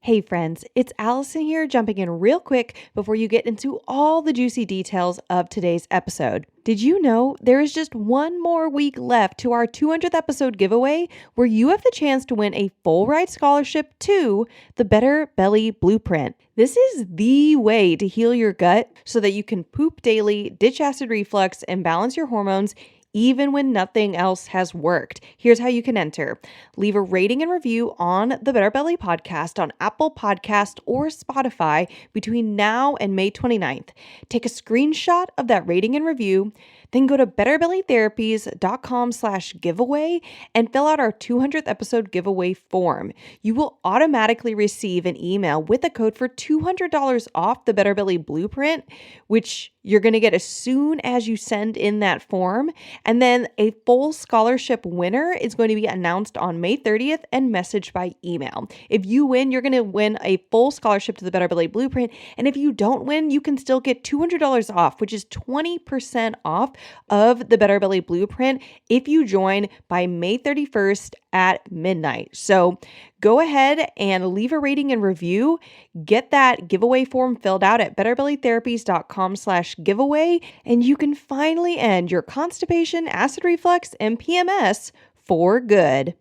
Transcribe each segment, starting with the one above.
Hey friends, it's Allison here, jumping in real quick before you get into all the juicy details of today's episode. Did you know there is just one more week left to our 200th episode giveaway where you have the chance to win a full ride scholarship to the Better Belly Blueprint? This is the way to heal your gut so that you can poop daily, ditch acid reflux, and balance your hormones even when nothing else has worked. Here's how you can enter. Leave a rating and review on the Better Belly podcast on Apple Podcast or Spotify between now and May 29th. Take a screenshot of that rating and review, then go to betterbellytherapies.com/giveaway and fill out our 200th episode giveaway form. You will automatically receive an email with a code for $200 off the Better Belly Blueprint, which you're going to get as soon as you send in that form. And then a full scholarship winner is going to be announced on May 30th and messaged by email. If you win, you're going to win a full scholarship to the Better Belly Blueprint. And if you don't win, you can still get $200 off, which is 20% off of the Better Belly Blueprint if you join by May 31st at midnight. So go ahead and leave a rating and review. Get that giveaway form filled out at betterbellytherapies.com/giveaway, and you can finally end your constipation, acid reflux, and PMS for good.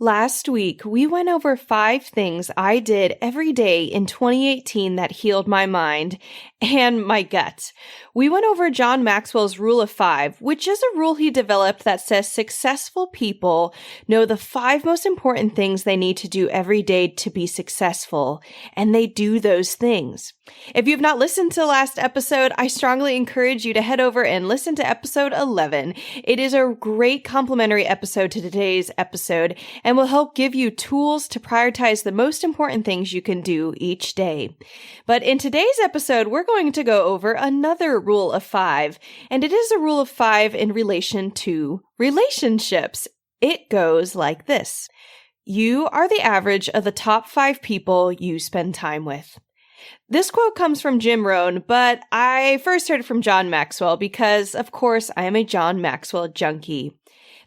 Last week, we went over 5 things I did every day in 2018 that healed my mind and my gut. We went over John Maxwell's Rule of 5, which is a rule he developed that says successful people know the 5 most important things they need to do every day to be successful, and they do those things. If you've not listened to the last episode, I strongly encourage you to head over and listen to episode 11. It is a great complementary episode to today's episode and will help give you tools to prioritize the most important things you can do each day. But in today's episode, we're going to go over another rule of 5, and it is a rule of 5 in relation to relationships. It goes like this. You are the average of the top 5 people you spend time with. This quote comes from Jim Rohn, but I first heard it from John Maxwell because, of course, I am a John Maxwell junkie.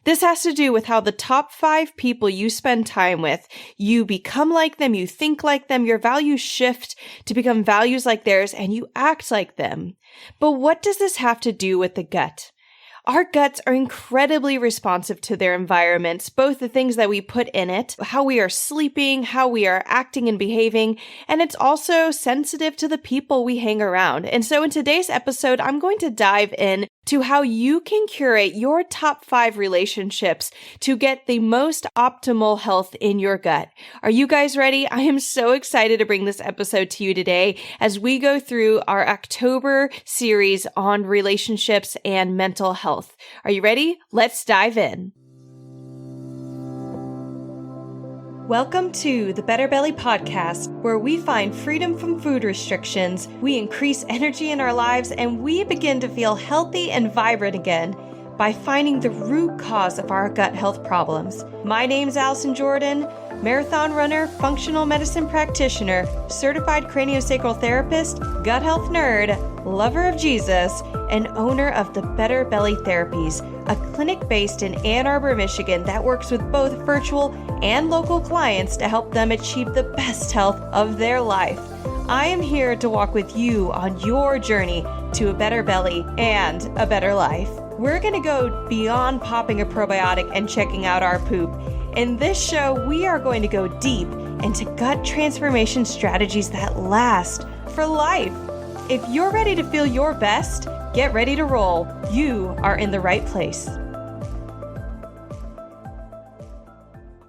This has to do with how the top 5 people you spend time with, you become like them, you think like them, your values shift to become values like theirs, and you act like them. But what does this have to do with the gut? Our guts are incredibly responsive to their environments, both the things that we put in it, how we are sleeping, how we are acting and behaving, and it's also sensitive to the people we hang around. And so in today's episode, I'm going to dive in to how you can curate your top 5 relationships to get the most optimal health in your gut. Are you guys ready? I am so excited to bring this episode to you today as we go through our October series on relationships and mental health. Are you ready? Let's dive in. Welcome to the Better Belly Podcast, where we find freedom from food restrictions, we increase energy in our lives, and we begin to feel healthy and vibrant again by finding the root cause of our gut health problems. My name's Allison Jordan, marathon runner, functional medicine practitioner, certified craniosacral therapist, gut health nerd, lover of Jesus, and owner of the Better Belly Therapies, a clinic based in Ann Arbor, Michigan that works with both virtual and local clients to help them achieve the best health of their life. I am here to walk with you on your journey to a better belly and a better life. We're going to go beyond popping a probiotic and checking out our poop. In this show, we are going to go deep into gut transformation strategies that last for life. If you're ready to feel your best, get ready to roll. You are in the right place.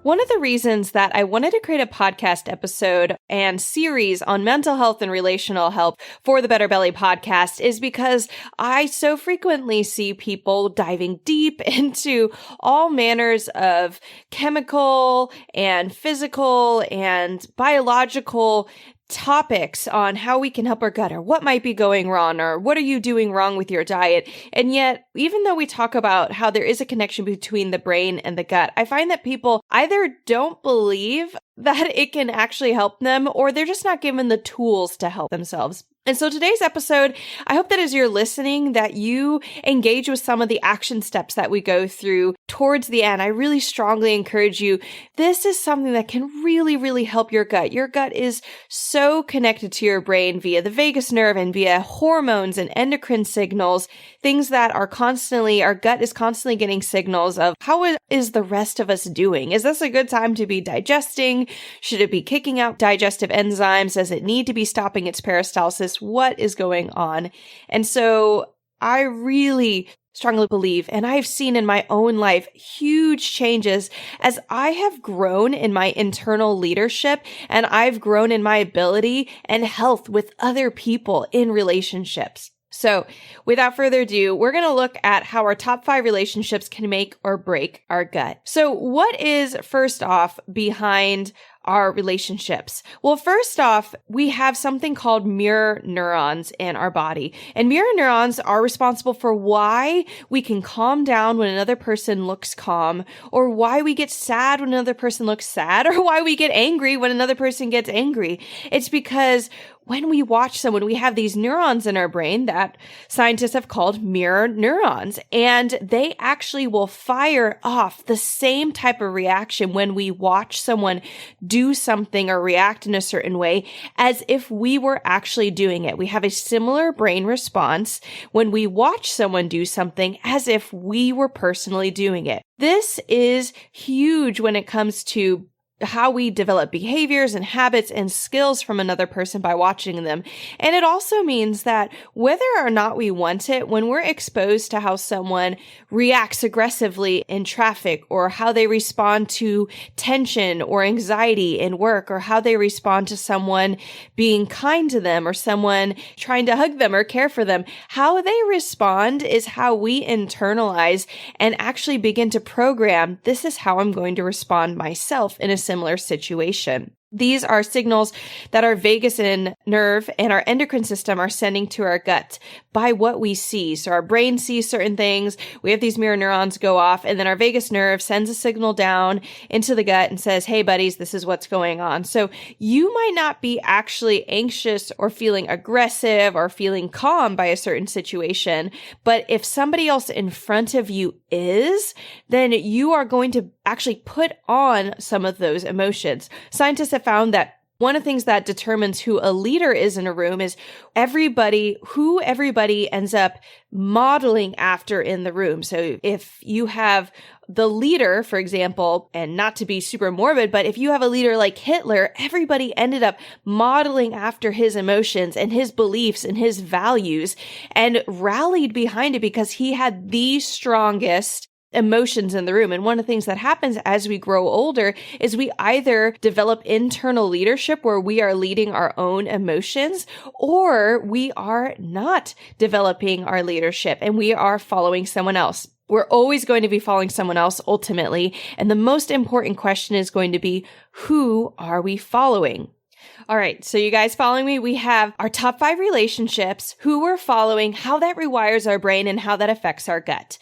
One of the reasons that I wanted to create a podcast episode and series on mental health and relational health for the Better Belly podcast is because I so frequently see people diving deep into all manners of chemical and physical and biological topics on how we can help our gut or what might be going wrong or what are you doing wrong with your diet. And yet, even though we talk about how there is a connection between the brain and the gut, I find that people either don't believe that it can actually help them, or they're just not given the tools to help themselves. And so today's episode, I hope that as you're listening, that you engage with some of the action steps that we go through towards the end. I really strongly encourage you. This is something that can really, really help your gut. Your gut is so connected to your brain via the vagus nerve and via hormones and endocrine signals, things that are constantly, our gut is constantly getting signals of how is the rest of us doing? Is this a good time to be digesting? Should it be kicking out digestive enzymes? Does it need to be stopping its peristalsis? What is going on? And so I really strongly believe, and I've seen in my own life, huge changes as I have grown in my internal leadership and I've grown in my ability and health with other people in relationships. So without further ado, we're going to look at how our top 5 relationships can make or break our gut. So what is first off behind our relationships? Well, first off, we have something called mirror neurons in our body. And mirror neurons are responsible for why we can calm down when another person looks calm, or why we get sad when another person looks sad, or why we get angry when another person gets angry. It's because when we watch someone, we have these neurons in our brain that scientists have called mirror neurons, and they actually will fire off the same type of reaction when we watch someone do something or react in a certain way as if we were actually doing it. We have a similar brain response when we watch someone do something as if we were personally doing it. This is huge when it comes to how we develop behaviors and habits and skills from another person by watching them. And it also means that whether or not we want it, when we're exposed to how someone reacts aggressively in traffic, or how they respond to tension or anxiety in work, or how they respond to someone being kind to them, or someone trying to hug them or care for them, how they respond is how we internalize and actually begin to program, this is how I'm going to respond myself in a similar situation. These are signals that our vagus nerve and our endocrine system are sending to our gut by what we see. So our brain sees certain things, we have these mirror neurons go off, and then our vagus nerve sends a signal down into the gut and says, hey buddies, this is what's going on. So you might not be actually anxious or feeling aggressive or feeling calm by a certain situation, but if somebody else in front of you is, then you are going to actually put on some of those emotions. Scientists have found that one of the things that determines who a leader is in a room is who everybody ends up modeling after in the room. So if you have the leader, for example, and not to be super morbid, but if you have a leader like Hitler, everybody ended up modeling after his emotions and his beliefs and his values and rallied behind it because he had the strongest emotions in the room. And one of the things that happens as we grow older is we either develop internal leadership where we are leading our own emotions, or we are not developing our leadership and we are following someone else. We're always going to be following someone else ultimately. And the most important question is going to be, who are we following? All right. So you guys following me? We have our top 5 relationships, who we're following, how that rewires our brain, and how that affects our gut.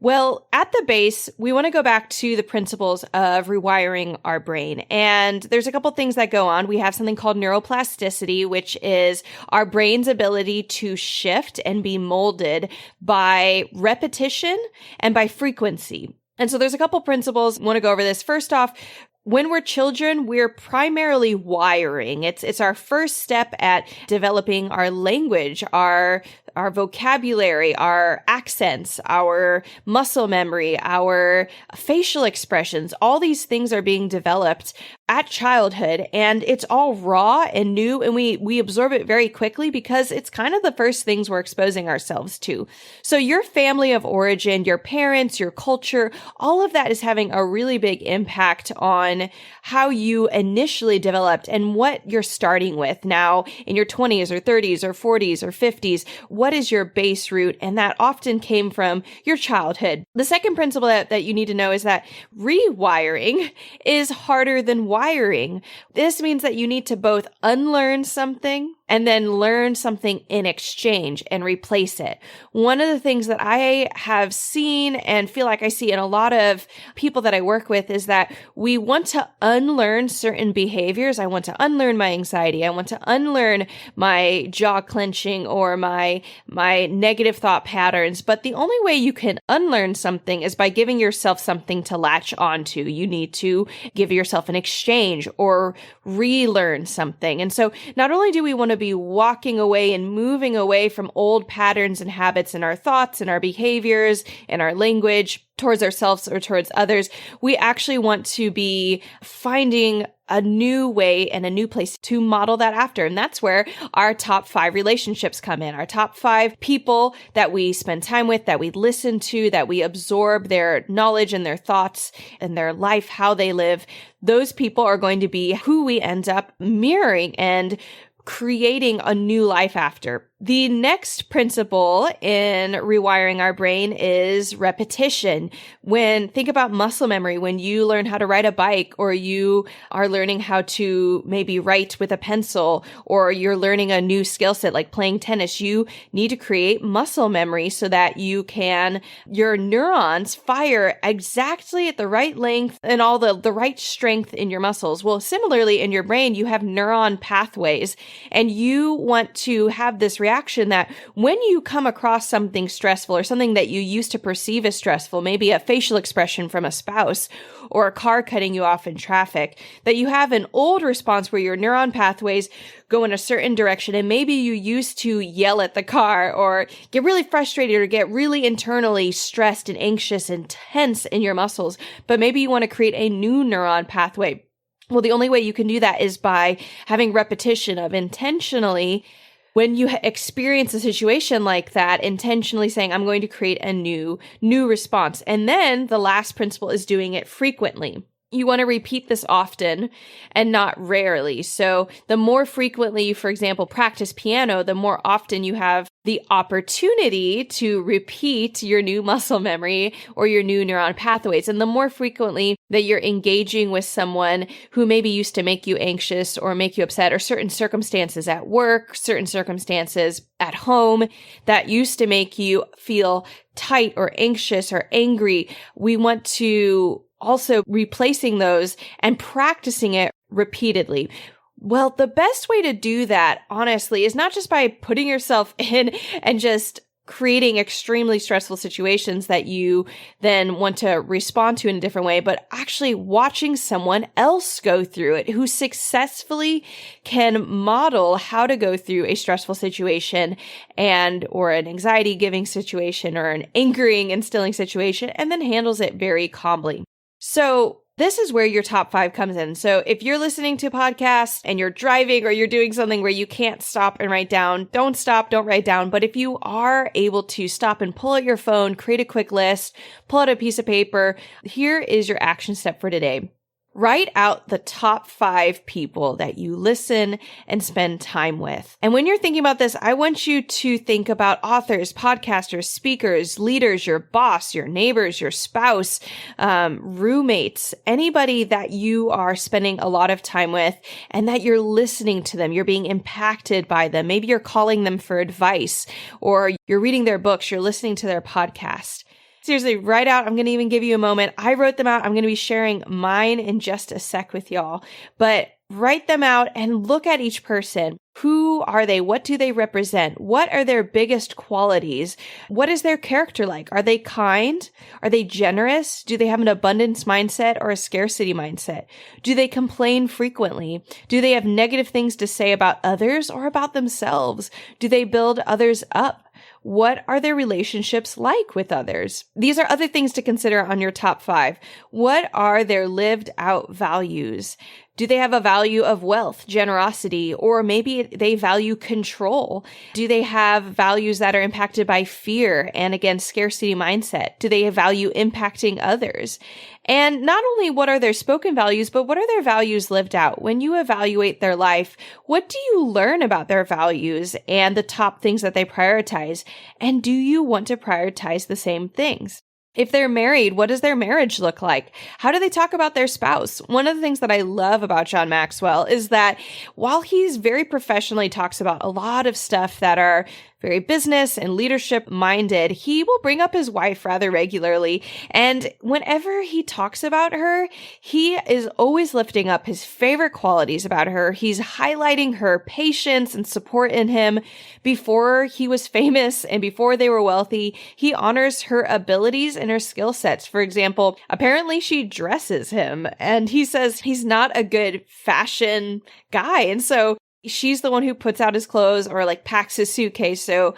Well, at the base, we want to go back to the principles of rewiring our brain. And there's a couple things that go on. We have something called neuroplasticity, which is our brain's ability to shift and be molded by repetition and by frequency. And so there's a couple principles. I want to go over this. First off, when we're children, we're primarily wiring. It's our first step at developing our language, our vocabulary, our accents, our muscle memory, our facial expressions. All these things are being developed at childhood, and it's all raw and new, and we absorb it very quickly because it's kind of the first things we're exposing ourselves to. So your family of origin, your parents, your culture, all of that is having a really big impact on how you initially developed and what you're starting with now in your 20s or 30s or 40s or 50s. What is your base root? And that often came from your childhood. The second principle that you need to know is that rewiring is harder than wiring. This means that you need to both unlearn something and then learn something in exchange and replace it. One of the things that I have seen and feel like I see in a lot of people that I work with is that we want to unlearn certain behaviors. I want to unlearn my anxiety. I want to unlearn my jaw clenching or my negative thought patterns. But the only way you can unlearn something is by giving yourself something to latch onto. You need to give yourself an exchange or relearn something. And so not only do we want to be walking away and moving away from old patterns and habits in our thoughts and our behaviors and our language towards ourselves or towards others, we actually want to be finding a new way and a new place to model that after. And that's where our top 5 relationships come in. Our top 5 people that we spend time with, that we listen to, that we absorb their knowledge and their thoughts and their life, how they live. Those people are going to be who we end up mirroring and creating a new life after. The next principle in rewiring our brain is repetition. Think about muscle memory, when you learn how to ride a bike, or you are learning how to maybe write with a pencil, or you're learning a new skill set like playing tennis, you need to create muscle memory so that your neurons fire exactly at the right length and all the right strength in your muscles. Well, similarly in your brain, you have neuron pathways, and you want to have this reaction that when you come across something stressful or something that you used to perceive as stressful, maybe a facial expression from a spouse or a car cutting you off in traffic, that you have an old response where your neuron pathways go in a certain direction. And maybe you used to yell at the car or get really frustrated or get really internally stressed and anxious and tense in your muscles. But maybe you want to create a new neuron pathway. Well, the only way you can do that is by having repetition of intentionally, when you experience a situation like that, intentionally saying, I'm going to create a new response. And then the last principle is doing it frequently. You want to repeat this often and not rarely. So the more frequently you, for example, practice piano, the more often you have the opportunity to repeat your new muscle memory or your new neuron pathways. And the more frequently that you're engaging with someone who maybe used to make you anxious or make you upset, or certain circumstances at work, certain circumstances at home that used to make you feel tight or anxious or angry, we want to also replacing those and practicing it repeatedly. Well, the best way to do that, honestly, is not just by putting yourself in and just creating extremely stressful situations that you then want to respond to in a different way, but actually watching someone else go through it who successfully can model how to go through a stressful situation or an anxiety giving situation or an angering, instilling situation, and then handles it very calmly. So this is where your top 5 comes in. So if you're listening to a podcast and you're driving or you're doing something where you can't stop and write down, don't stop, don't write down. But if you are able to stop and pull out your phone, create a quick list, pull out a piece of paper, here is your action step for today. Write out the top 5 people that you listen and spend time with. And when you're thinking about this, I want you to think about authors, podcasters, speakers, leaders, your boss, your neighbors, your spouse, roommates, anybody that you are spending a lot of time with and that you're listening to them. You're being impacted by them. Maybe you're calling them for advice, or you're reading their books, you're listening to their podcast. Seriously, write out. I'm going to even give you a moment. I wrote them out. I'm going to be sharing mine in just a sec with y'all. But write them out and look at each person. Who are they? What do they represent? What are their biggest qualities? What is their character like? Are they kind? Are they generous? Do they have an abundance mindset or a scarcity mindset? Do they complain frequently? Do they have negative things to say about others or about themselves? Do they build others up? What are their relationships like with others? These are other things to consider on your top 5. What are their lived out values? Do they have a value of wealth, generosity, or maybe they value control? Do they have values that are impacted by fear and, again, scarcity mindset? Do they value impacting others? And not only what are their spoken values, but what are their values lived out? When you evaluate their life, what do you learn about their values and the top things that they prioritize? And do you want to prioritize the same things? If they're married, what does their marriage look like? How do they talk about their spouse? One of the things that I love about John Maxwell is that while he's very professionally talks about a lot of stuff that are very business and leadership minded, he will bring up his wife rather regularly. And whenever he talks about her, he is always lifting up his favorite qualities about her. He's highlighting her patience and support in him. Before he was famous and before they were wealthy, he honors her abilities and her skill sets. For example, apparently she dresses him, and he says he's not a good fashion guy. And so she's the one who puts out his clothes or like packs his suitcase. So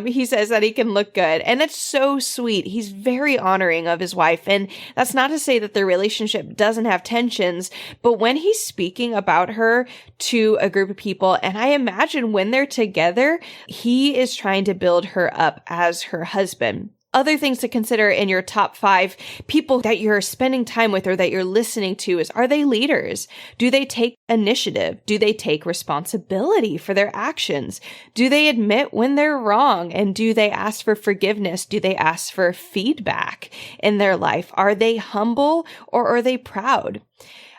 he says that he can look good. And that's so sweet. He's very honoring of his wife. And that's not to say that their relationship doesn't have tensions, but when he's speaking about her to a group of people, and I imagine when they're together, he is trying to build her up as her husband. Other things to consider in your top 5 people that you're spending time with or that you're listening to is, are they leaders? Do they take initiative? Do they take responsibility for their actions? Do they admit when they're wrong? And do they ask for forgiveness? Do they ask for feedback in their life? Are they humble or are they proud?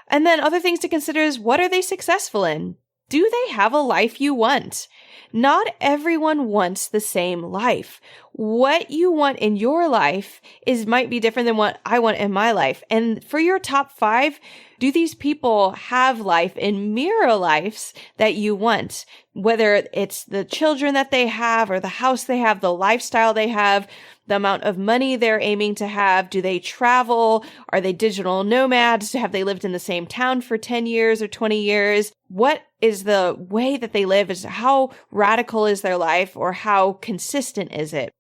And then other things to consider is, what are they successful in? Do they have a life you want? Not everyone wants the same life. What you want in your life might be different than what I want in my life. And for your top 5, do these people have life and mirror lives that you want? Whether it's the children that they have or the house they have, the lifestyle they have, the amount of money they're aiming to have. Do they travel? Are they digital nomads? Have they lived in the same town for 10 years or 20 years? What is the way that they live? Is how radical is their life, or how consistent is it?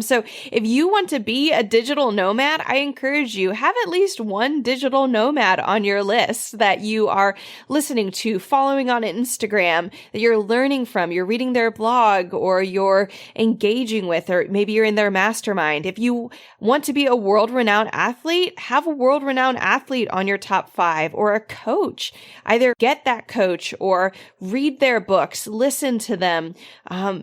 So if you want to be a digital nomad, I encourage you, have at least one digital nomad on your list that you are listening to, following on Instagram, that you're learning from, you're reading their blog, or you're engaging with, or maybe you're in their mastermind. If you want to be a world-renowned athlete, have a world-renowned athlete on your top 5, or a coach. Either get that coach or read their books, listen to them.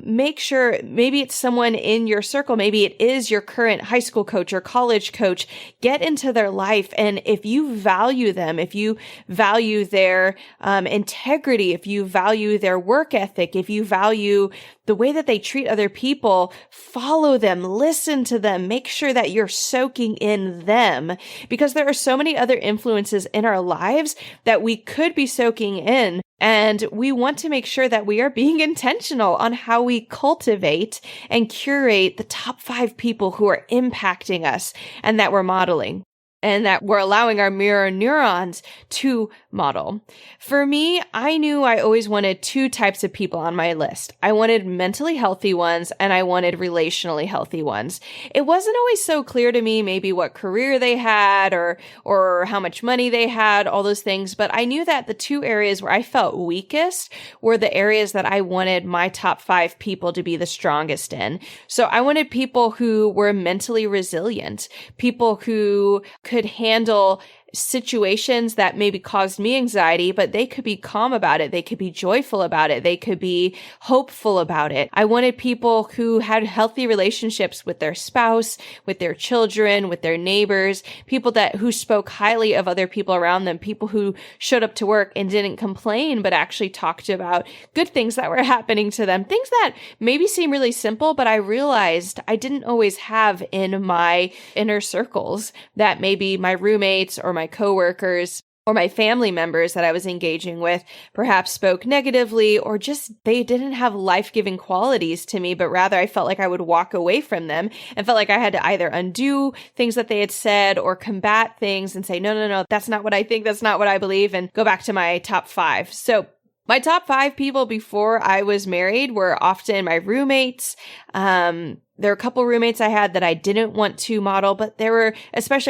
Make sure maybe it's someone in your circle. Maybe it is your current high school coach or college coach. Get into their life. And if you value them, if you value their integrity, if you value their work ethic, if you value the way that they treat other people, follow them, listen to them, make sure that you're soaking in them, because there are so many other influences in our lives that we could be soaking in. And we want to make sure that we are being intentional on how we cultivate and curate the top 5 people who are impacting us and that we're modeling, and that we're allowing our mirror neurons to model. For me, I knew I always wanted 2 types of people on my list. I wanted mentally healthy ones, and I wanted relationally healthy ones. It wasn't always so clear to me maybe what career they had or how much money they had, all those things, but I knew that the 2 areas where I felt weakest were the areas that I wanted my top 5 people to be the strongest in. So I wanted people who were mentally resilient, people who could handle situations that maybe caused me anxiety, but they could be calm about it. They could be joyful about it. They could be hopeful about it. I wanted people who had healthy relationships with their spouse, with their children, with their neighbors, people who spoke highly of other people around them, people who showed up to work and didn't complain, but actually talked about good things that were happening to them. Things that maybe seem really simple, but I realized I didn't always have in my inner circles, that maybe my roommates or my coworkers or my family members that I was engaging with perhaps spoke negatively, or just they didn't have life-giving qualities to me, but rather I felt like I would walk away from them and felt like I had to either undo things that they had said or combat things and say, no, that's not what I think, that's not what I believe, and go back to my top 5. So my top 5 people before I was married were often my roommates. There were a couple roommates I had that I didn't want to model, but I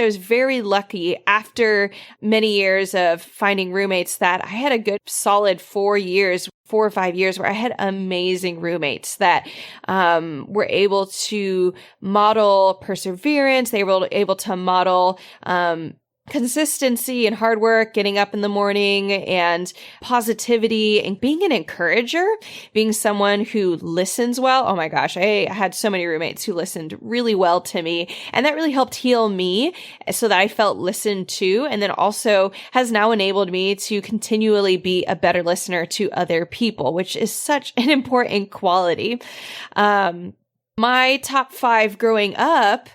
was very lucky after many years of finding roommates that I had a good solid 4 or 5 years where I had amazing roommates that were able to model perseverance. They were able to model consistency and hard work, getting up in the morning, and positivity, and being an encourager, being someone who listens well. Oh my gosh, I had so many roommates who listened really well to me, and that really helped heal me so that I felt listened to, and then also has now enabled me to continually be a better listener to other people, which is such an important quality. My top 5 growing up,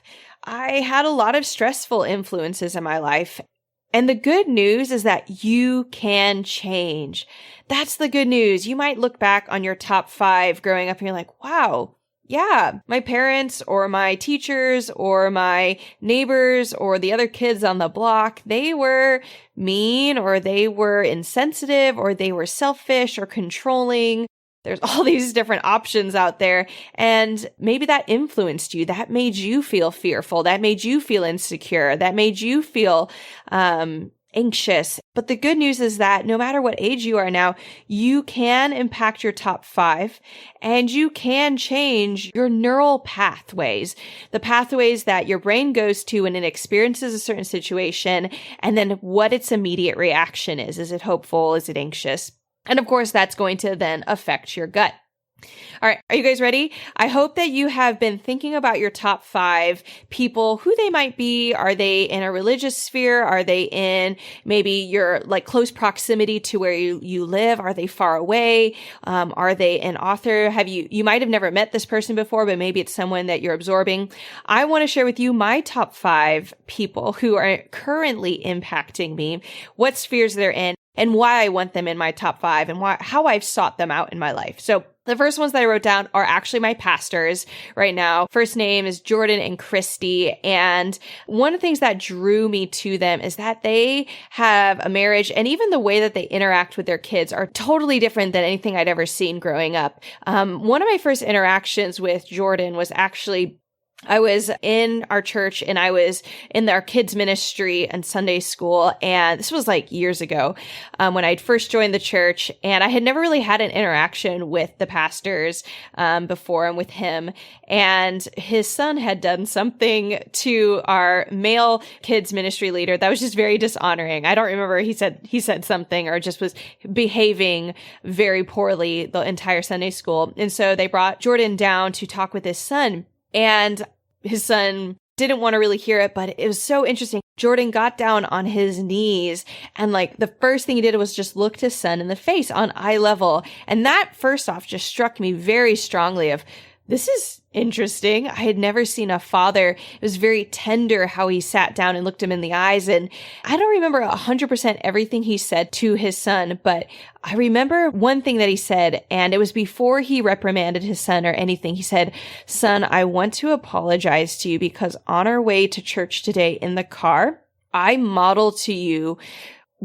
I had a lot of stressful influences in my life. And the good news is that you can change. That's the good news. You might look back on your top 5 growing up and you're like, wow, yeah, my parents or my teachers or my neighbors or the other kids on the block, they were mean or they were insensitive or they were selfish or controlling. There's all these different options out there. And maybe that influenced you. That made you feel fearful. That made you feel insecure. That made you feel anxious. But the good news is that no matter what age you are now, you can impact your top 5 and you can change your neural pathways, the pathways that your brain goes to when it experiences a certain situation, and then what its immediate reaction is. Is it hopeful? Is it anxious? And of course, that's going to then affect your gut. All right. Are you guys ready? I hope that you have been thinking about your top 5 people, who they might be. Are they in a religious sphere? Are they in maybe your close proximity to where you live? Are they far away? Are they an author? You might have never met this person before, but maybe it's someone that you're absorbing. I want to share with you my top 5 people who are currently impacting me, what spheres they're in, and why I want them in my top 5 and how I've sought them out in my life. So the first ones that I wrote down are actually my pastors right now. First name is Jordan and Christy. And one of the things that drew me to them is that they have a marriage, and even the way that they interact with their kids are totally different than anything I'd ever seen growing up. One of my first interactions with Jordan was actually I was in our church and I was in our kids ministry and Sunday school. And this was years ago when I'd first joined the church, and I had never really had an interaction with the pastors before and with him. And his son had done something to our male kids ministry leader that was just very dishonoring. I don't remember. He said something or just was behaving very poorly the entire Sunday school. And so they brought Jordan down to talk with his son. And his son didn't want to really hear it, but it was so interesting. Jordan got down on his knees and the first thing he did was just look his son in the face on eye level. And that first off just struck me very strongly of, this is interesting. I had never seen a father. It was very tender how he sat down and looked him in the eyes. And I don't remember 100% everything he said to his son, but I remember one thing that he said, and it was before he reprimanded his son or anything. He said, "Son, I want to apologize to you because on our way to church today in the car, I modeled to you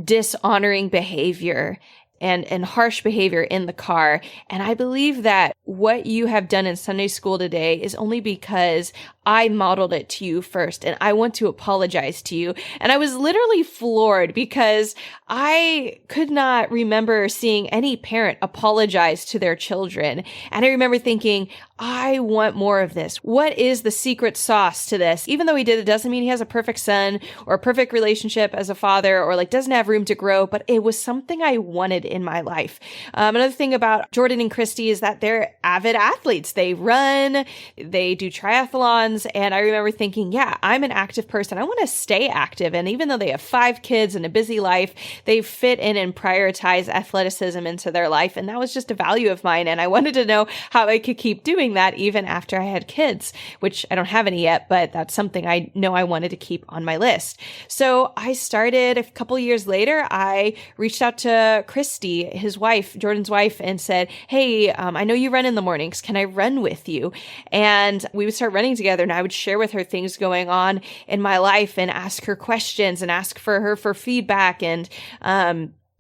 dishonoring behavior and harsh behavior in the car. And I believe that what you have done in Sunday school today is only because I modeled it to you first, and I want to apologize to you." And I was literally floored because I could not remember seeing any parent apologize to their children. And I remember thinking, I want more of this. What is the secret sauce to this? Even though he did it, doesn't mean he has a perfect son or a perfect relationship as a father or doesn't have room to grow, but it was something I wanted in my life. Another thing about Jordan and Christy is that they're avid athletes. They run, they do triathlons. And I remember thinking, yeah, I'm an active person. I want to stay active. And even though they have 5 kids and a busy life, they fit in and prioritize athleticism into their life. And that was just a value of mine. And I wanted to know how I could keep doing that even after I had kids, which I don't have any yet, but that's something I know I wanted to keep on my list. So I started a couple years later, I reached out to Christy, his wife, Jordan's wife, and said, "Hey, I know you run in the mornings. Can I run with you?" And we would start running together, and I would share with her things going on in my life and ask her questions and ask for her for feedback. And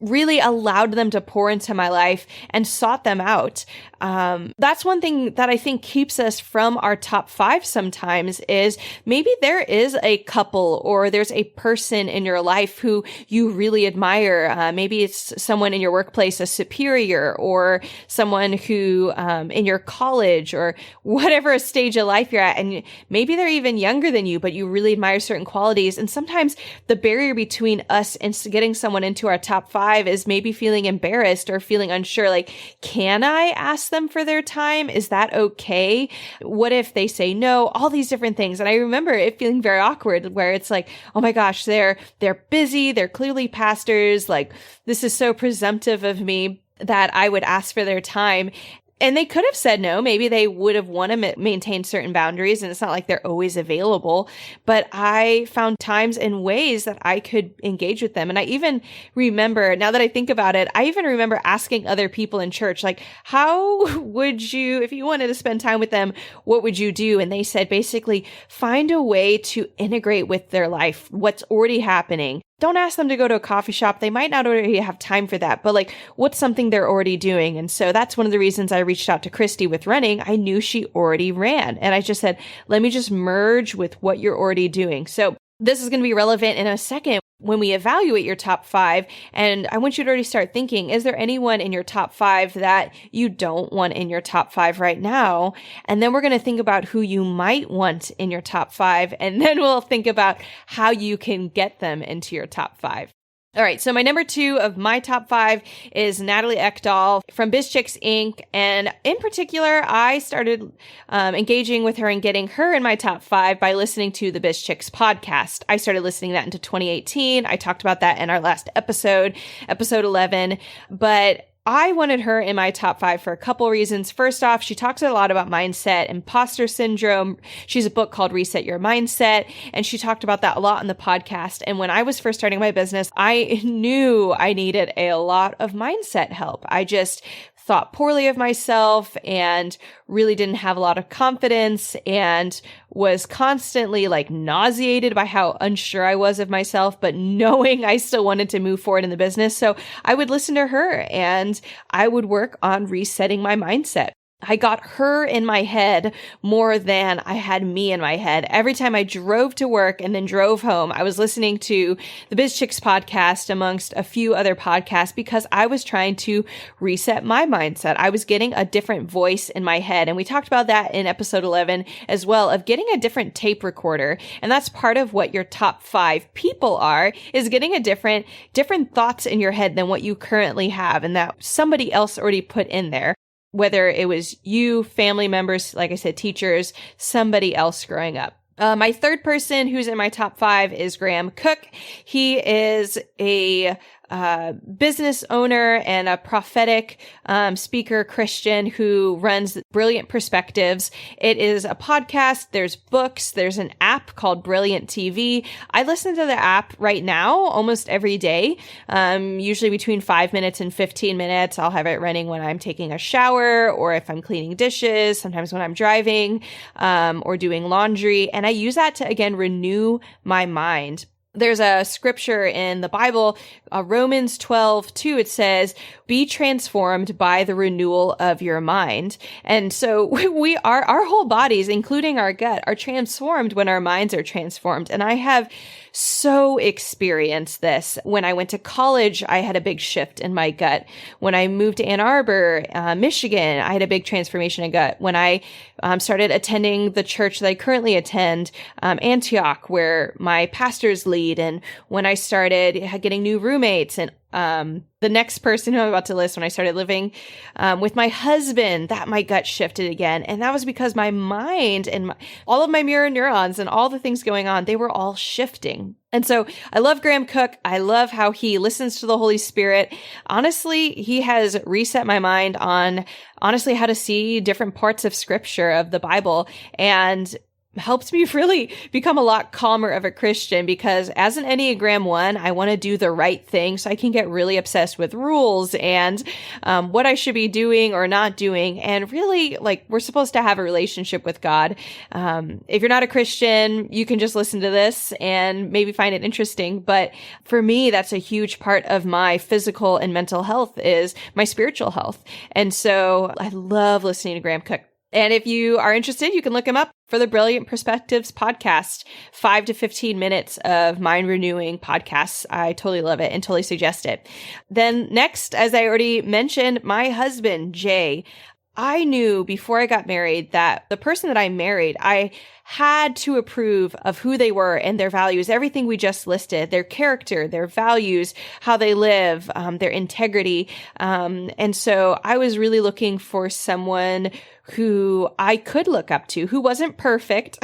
really allowed them to pour into my life and sought them out. That's one thing that I think keeps us from our top 5 sometimes is maybe there is a couple or there's a person in your life who you really admire. Maybe it's someone in your workplace, a superior, or someone who in your college or whatever stage of life you're at. And maybe they're even younger than you, but you really admire certain qualities. And sometimes the barrier between us and getting someone into our top 5 is maybe feeling embarrassed or feeling unsure. Like, can I ask them for their time? Is that okay? What if they say no? All these different things. And I remember it feeling very awkward where it's like, oh my gosh, they're busy. They're clearly pastors. Like, this is so presumptive of me that I would ask for their time. And they could have said no. Maybe they would have wanted to maintain certain boundaries, and it's not like they're always available. But I found times and ways that I could engage with them. And I even remember, now that I think about it, I even remember asking other people in church, like, how would you, if you wanted to spend time with them, what would you do? And they said, basically, find a way to integrate with their life, what's already happening. Don't ask them to go to a coffee shop. They might not already have time for that, but like, what's something they're already doing? And so that's one of the reasons I reached out to Christy with running. I knew she already ran. And I just said, let me just merge with what you're already doing. So this is going to be relevant in a second when we evaluate your top 5. And I want you to already start thinking, is there anyone in your top 5 that you don't want in your top 5 right now? And then we're going to think about who you might want in your top 5. And then we'll think about how you can get them into your top 5. All right, so my number 2 of my top 5 is Natalie Ekdahl from Biz Chicks Inc. And in particular, I started engaging with her and getting her in my top 5 by listening to the Biz Chicks podcast. I started listening to that into 2018. I talked about that in our last episode 11. But I wanted her in my top 5 for a couple reasons. First off, she talks a lot about mindset, imposter syndrome. She's a book called Reset Your Mindset, and she talked about that a lot on the podcast. And when I was first starting my business, I knew I needed a lot of mindset help. I just thought poorly of myself and really didn't have a lot of confidence and was constantly like nauseated by how unsure I was of myself, but knowing I still wanted to move forward in the business. So I would listen to her and I would work on resetting my mindset. I got her in my head more than I had me in my head. Every time I drove to work and then drove home, I was listening to the Biz Chicks podcast amongst a few other podcasts because I was trying to reset my mindset. I was getting a different voice in my head. And we talked about that in episode 11 as well, of getting a different tape recorder. And that's part of what your top 5 people are, is getting a different thoughts in your head than what you currently have and that somebody else already put in there. Whether it was you, family members, like I said, teachers, somebody else growing up. My third person who's in my top 5 is Graham Cook. He is a business owner and a prophetic speaker Christian who runs Brilliant Perspectives. It is a podcast. There's books. There's an app called Brilliant TV. I listen to the app right now almost every day, usually between 5 minutes and 15 minutes. I'll have it running when I'm taking a shower or if I'm cleaning dishes, sometimes when I'm driving or doing laundry. And I use that to, again, renew my mind. There's a scripture in the Bible, Romans 12:2. It says, be transformed by the renewal of your mind. And so our whole bodies, including our gut, are transformed when our minds are transformed. And I have so experienced this. When I went to college, I had a big shift in my gut. When I moved to Ann Arbor, Michigan, I had a big transformation in gut. When I started attending the church that I currently attend, Antioch, where my pastors lead, and when I started getting new roommates and the next person who I'm about to list, when I started living with my husband, that my gut shifted again. And that was because my mind and all of my mirror neurons and all the things going on, they were all shifting. And so I love Graham Cook. I love how he listens to the Holy Spirit. Honestly, he has reset my mind on how to see different parts of scripture of the Bible. And helped me really become a lot calmer of a Christian, because as an Enneagram 1, I want to do the right thing. So I can get really obsessed with rules and what I should be doing or not doing. And really, like, we're supposed to have a relationship with God. If you're not a Christian, you can just listen to this and maybe find it interesting. But for me, that's a huge part of my physical and mental health is my spiritual health. And so I love listening to Graham Cook. And if you are interested, you can look him up for the Brilliant Perspectives podcast, 5 to 15 minutes of mind renewing podcasts. I totally love it and totally suggest it. Then next, as I already mentioned, my husband, Jay. I knew before I got married that the person that I married, I had to approve of who they were and their values, everything we just listed, their character, their values, how they live, their integrity. And so I was really looking for someone who I could look up to, who wasn't perfect,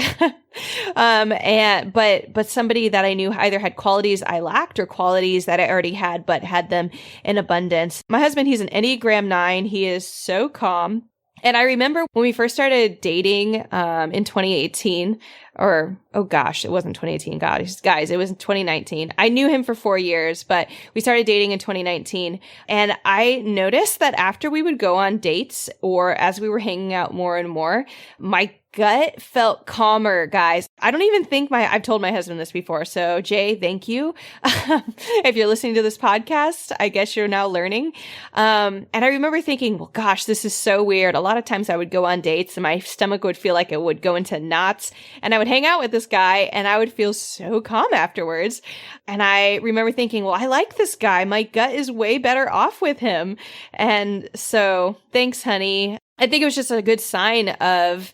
but somebody that I knew either had qualities I lacked or qualities that I already had, but had them in abundance. My husband, he's an Enneagram 9. He is so calm. And I remember when we first started dating in 2018, or, oh gosh, it wasn't 2018. Guys, it was 2019. I knew him for 4 years, but we started dating in 2019. And I noticed that after we would go on dates or as we were hanging out more and more, my gut felt calmer, guys. I don't even think I've told my husband this before. So Jay, thank you. If you're listening to this podcast, I guess you're now learning. And I remember thinking, well, gosh, this is so weird. A lot of times I would go on dates and my stomach would feel like it would go into knots, and I would hang out with this guy and I would feel so calm afterwards. And I remember thinking, well, I like this guy. My gut is way better off with him. And so thanks, honey. I think it was just a good sign of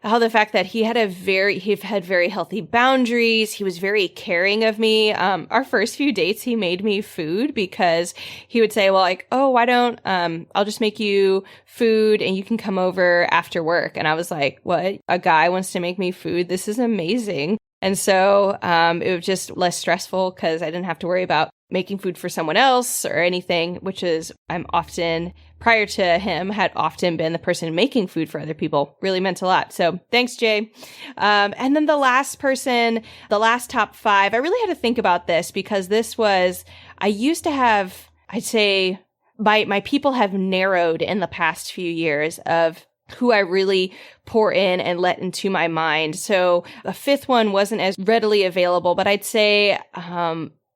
how the fact that he had very healthy boundaries. He was very caring of me. Our first few dates, he made me food because he would say, well, like, oh, why don't, I'll just make you food and you can come over after work. And I was like, what? A guy wants to make me food? This is amazing. And so, it was just less stressful because I didn't have to worry about making food for someone else or anything, which is prior to him, had often been the person making food for other people. Really meant a lot. So thanks, Jay. And then the last top 5, I really had to think about this because I used to have, I'd say my people have narrowed in the past few years of who I really pour in and let into my mind. So a 5th one wasn't as readily available, but I'd say,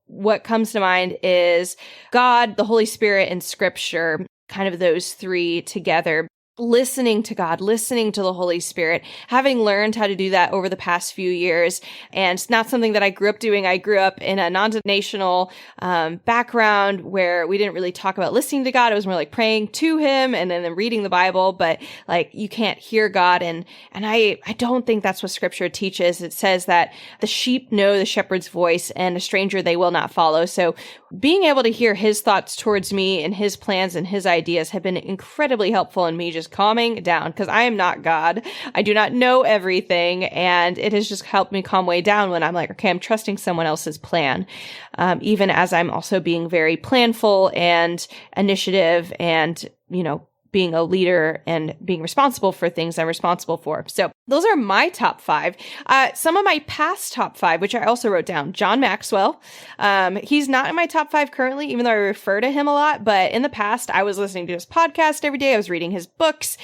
what comes to mind is God, the Holy Spirit, and Scripture, kind of those 3 together. Listening to God, listening to the Holy Spirit, having learned how to do that over the past few years. And it's not something that I grew up doing. I grew up in a non-denominational background where we didn't really talk about listening to God. It was more like praying to him and then reading the Bible, but like you can't hear God. And I don't think that's what Scripture teaches. It says that the sheep know the shepherd's voice and a stranger they will not follow. So being able to hear his thoughts towards me and his plans and his ideas have been incredibly helpful in me just calming down, because I am not God. I do not know everything. And it has just helped me calm way down when I'm like, okay, I'm trusting someone else's plan. Even as I'm also being very planful and initiative and, being a leader and being responsible for things I'm responsible for. So those are my top 5. Some of my past top 5, which I also wrote down, John Maxwell. He's not in my top 5 currently, even though I refer to him a lot. But in the past, I was listening to his podcast every day. I was reading his books.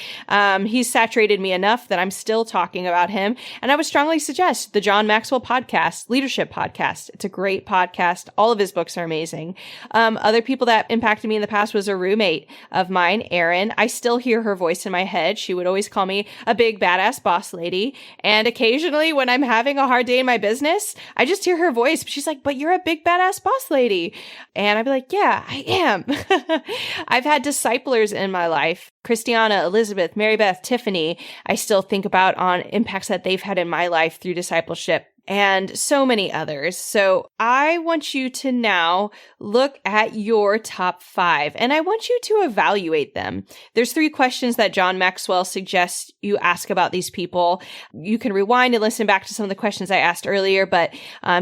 He's saturated me enough that I'm still talking about him. And I would strongly suggest the John Maxwell podcast, Leadership Podcast. It's a great podcast. All of his books are amazing. Other people that impacted me in the past was a roommate of mine, Erin. I still hear her voice in my head. She would always call me a big badass boss lady. And occasionally when I'm having a hard day in my business, I just hear her voice. She's like, but you're a big badass boss lady. And I'd be like, yeah, I am. I've had disciplers in my life. Christiana, Elizabeth, Mary Beth, Tiffany, I still think about on impacts that they've had in my life through discipleship. and so many others. So I want you to now look at your top 5, and I want you to evaluate them. There's 3 questions that John Maxwell suggests you ask about these people. You can rewind and listen back to some of the questions I asked earlier, but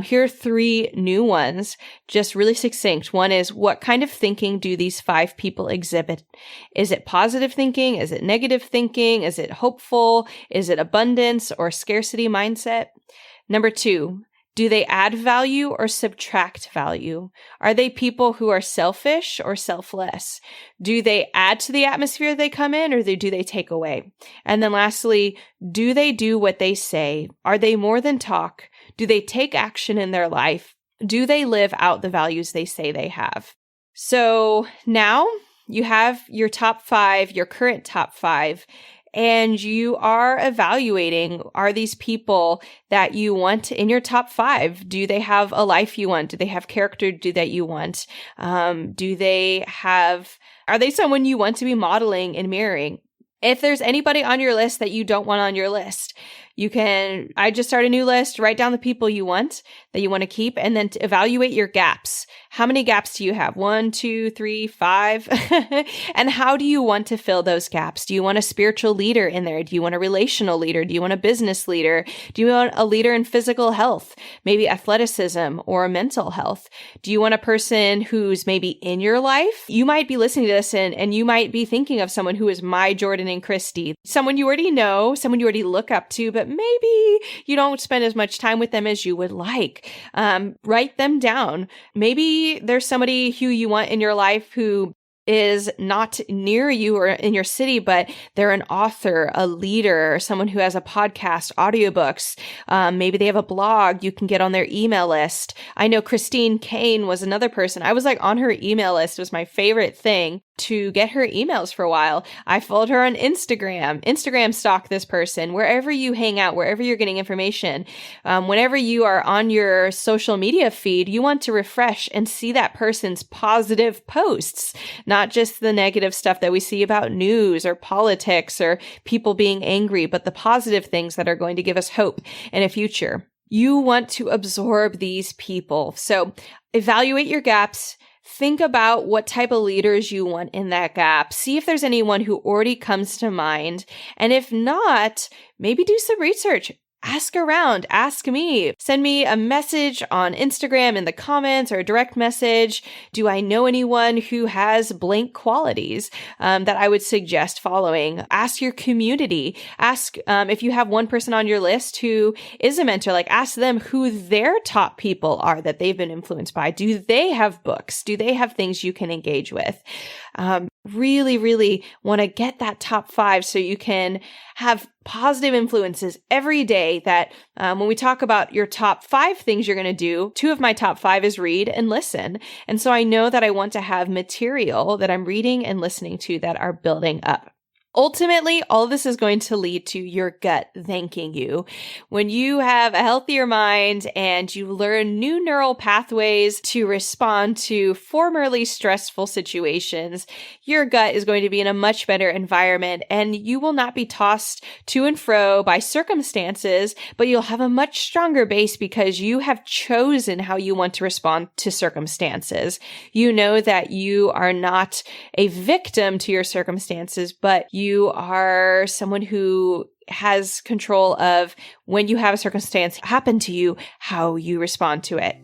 here are 3 new ones, just really succinct. One is, what kind of thinking do these 5 people exhibit? Is it positive thinking? Is it negative thinking? Is it hopeful? Is it abundance or scarcity mindset? Number 2, do they add value or subtract value? Are they people who are selfish or selfless? Do they add to the atmosphere they come in, or do they take away? And then lastly, do they do what they say? Are they more than talk? Do they take action in their life? Do they live out the values they say they have? So now you have your top 5, your current top 5, and you are evaluating, are these people that you want in your top 5? Do they have a life you want? Do they have character that you want? Are they someone you want to be modeling and mirroring? If there's anybody on your list that you don't want on your list, I just start a new list, write down the people you want, that you want to keep, and then to evaluate your gaps. How many gaps do you have? 1, 2, 3, 5? And how do you want to fill those gaps? Do you want a spiritual leader in there? Do you want a relational leader? Do you want a business leader? Do you want a leader in physical health, maybe athleticism or mental health? Do you want a person who's maybe in your life? You might be listening to this and you might be thinking of someone who is my Jordan and Christy, someone you already know, someone you already look up to, but maybe you don't spend as much time with them as you would like. Write them down. Maybe there's somebody who you want in your life who is not near you or in your city, but they're an author, a leader, someone who has a podcast, audiobooks. Maybe they have a blog. You can get on their email list. I know Christine Kane was another person. I was on her email list. It was my favorite thing to get her emails for a while. I followed her on Instagram stalk this person, wherever you hang out, wherever you're getting information. Whenever you are on your social media feed, you want to refresh and see that person's positive posts, not just the negative stuff that we see about news or politics or people being angry, but the positive things that are going to give us hope in a future. You want to absorb these people. So evaluate your gaps. Think about what type of leaders you want in that gap. See if there's anyone who already comes to mind. And if not, maybe do some research. Ask around, ask me, send me a message on Instagram in the comments or a direct message. Do I know anyone who has blank qualities that I would suggest following? Ask your community. Ask if you have one person on your list who is a mentor, ask them who their top people are that they've been influenced by. Do they have books? Do they have things you can engage with? Really, really want to get that top 5 so you can have positive influences every day that when we talk about your top 5 things you're going to do, 2 of my top 5 is read and listen. And so I know that I want to have material that I'm reading and listening to that are building up. Ultimately, all of this is going to lead to your gut thanking you. When you have a healthier mind and you learn new neural pathways to respond to formerly stressful situations, your gut is going to be in a much better environment and you will not be tossed to and fro by circumstances, but you'll have a much stronger base because you have chosen how you want to respond to circumstances. You know that you are not a victim to your circumstances, but you are someone who has control of when you have a circumstance happen to you, how you respond to it.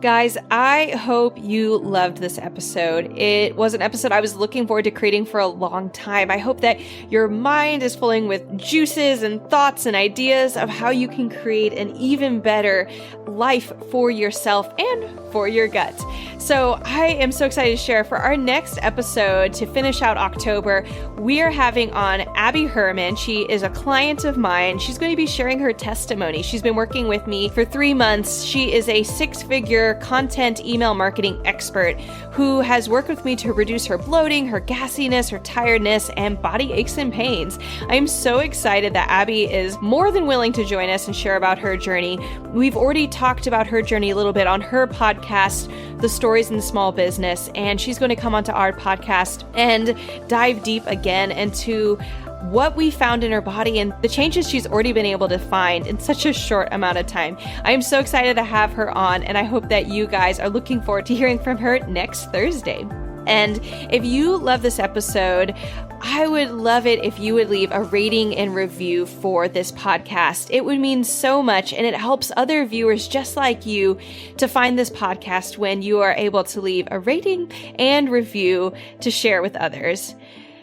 Guys, I hope you loved this episode. It was an episode I was looking forward to creating for a long time. I hope that your mind is filling with juices and thoughts and ideas of how you can create an even better life for yourself and for your gut. So I am so excited to share for our next episode to finish out October. We are having on Abby Herman. She is a client of mine. She's going to be sharing her testimony. She's been working with me for 3 months. She is a 6-figure content email marketing expert who has worked with me to reduce her bloating, her gassiness, her tiredness, and body aches and pains. I'm so excited that Abby is more than willing to join us and share about her journey. We've already talked about her journey a little bit on her podcast, The Stories in Small Business, and she's going to come onto our podcast and dive deep again into what we found in her body and the changes she's already been able to find in such a short amount of time. I am so excited to have her on, and I hope that you guys are looking forward to hearing from her next Thursday. And if you love this episode, I would love it if you would leave a rating and review for this podcast. It would mean so much, and it helps other viewers just like you to find this podcast when you are able to leave a rating and review to share with others.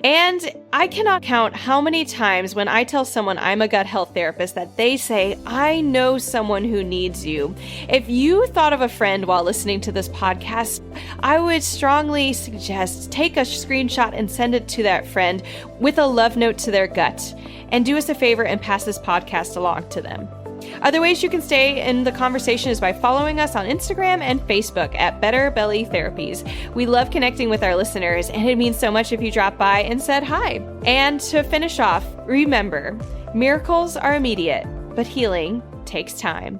And I cannot count how many times when I tell someone I'm a gut health therapist that they say, I know someone who needs you. If you thought of a friend while listening to this podcast, I would strongly suggest take a screenshot and send it to that friend with a love note to their gut. And do us a favor and pass this podcast along to them. Other ways you can stay in the conversation is by following us on Instagram and Facebook at Better Belly Therapies. We love connecting with our listeners, and it means so much if you drop by and said hi. And to finish off, remember, miracles are immediate, but healing takes time.